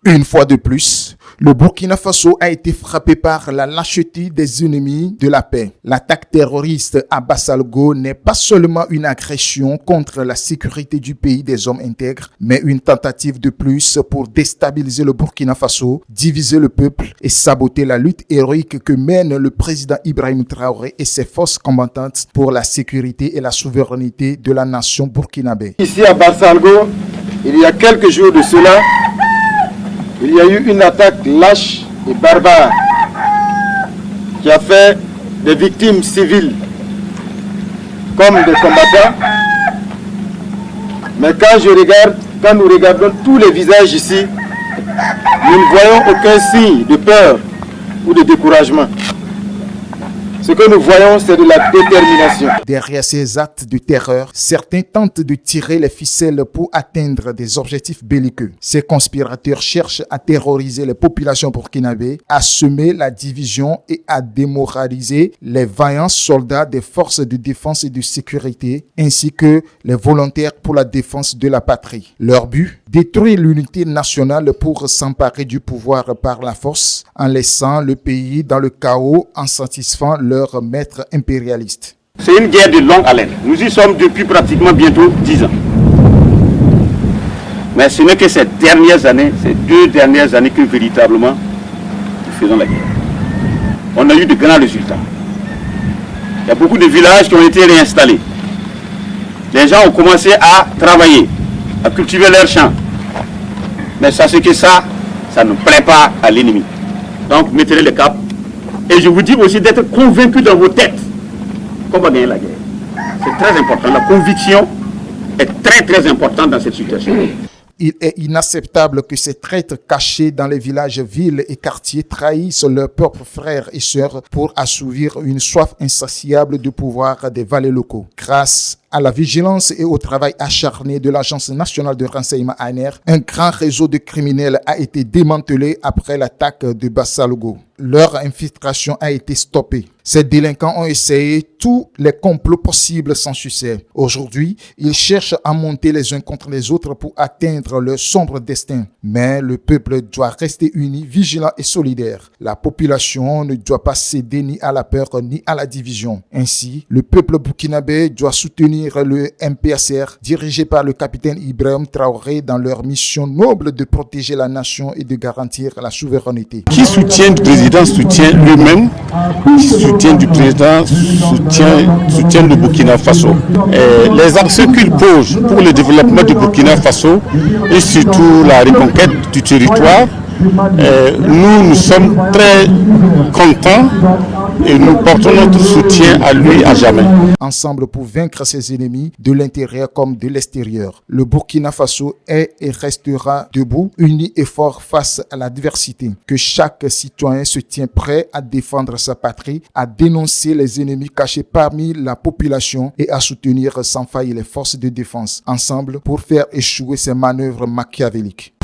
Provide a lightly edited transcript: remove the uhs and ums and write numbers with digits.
Une fois de plus, le Burkina Faso a été frappé par la lâcheté des ennemis de la paix. L'attaque terroriste à Bassalgo n'est pas seulement une agression contre la sécurité du pays des hommes intègres, mais une tentative de plus pour déstabiliser le Burkina Faso, diviser le peuple et saboter la lutte héroïque que mène le président Ibrahim Traoré et ses forces combattantes pour la sécurité et la souveraineté de la nation burkinabé. Ici à Bassalgo, il y a quelques jours de cela, il y a eu une attaque lâche et barbare qui a fait des victimes civiles comme des combattants. Mais quand nous regardons tous les visages ici, nous ne voyons aucun signe de peur ou de découragement. Ce que nous voyons, c'est de la détermination. Derrière ces actes de terreur, certains tentent de tirer les ficelles pour atteindre des objectifs belliqueux. Ces conspirateurs cherchent à terroriser les populations burkinabées, à semer la division et à démoraliser les vaillants soldats des forces de défense et de sécurité, ainsi que les volontaires pour la défense de la patrie. Leur but? Détruire l'unité nationale pour s'emparer du pouvoir par la force, en laissant le pays dans le chaos, en satisfaisant leur maître impérialiste. C'est une guerre de longue haleine. Nous y sommes depuis pratiquement bientôt 10 ans. Mais ce n'est que ces 2 dernières années que véritablement nous faisons la guerre. On a eu de grands résultats. Il y a beaucoup de villages qui ont été réinstallés. Les gens ont commencé à travailler, à cultiver leurs champs. Mais sachez que ça ne plaît pas à l'ennemi. Donc mettez le cap. Et je vous dis aussi d'être convaincu dans vos têtes qu'on va gagner la guerre. C'est très important. La conviction est très très importante dans cette situation. Il est inacceptable que ces traîtres cachés dans les villages, villes et quartiers trahissent leurs propres frères et sœurs pour assouvir une soif insatiable de pouvoir des valets locaux. Grâce à la vigilance et au travail acharné de l'Agence nationale de renseignement ANR, un grand réseau de criminels a été démantelé après l'attaque de Bassalgo. Leur infiltration a été stoppée. Ces délinquants ont essayé tous les complots possibles sans succès. Aujourd'hui, ils cherchent à monter les uns contre les autres pour atteindre leur sombre destin. Mais le peuple doit rester uni, vigilant et solidaire. La population ne doit pas céder ni à la peur ni à la division. Ainsi, le peuple burkinabé doit soutenir le MPSR, dirigé par le capitaine Ibrahim Traoré, dans leur mission noble de protéger la nation et de garantir la souveraineté. Qui soutient le président soutient lui-même, qui soutient du président soutient le Burkina Faso. Les actes qu'il pose pour le développement du Burkina Faso et surtout la reconquête du territoire, nous sommes très contents et nous portons notre soutien à lui à jamais. Ensemble pour vaincre ses ennemis de l'intérieur comme de l'extérieur. Le Burkina Faso est et restera debout, uni et fort face à la diversité. Que chaque citoyen se tient prêt à défendre sa patrie, à dénoncer les ennemis cachés parmi la population et à soutenir sans faille les forces de défense. Ensemble pour faire échouer ces manœuvres machiavéliques.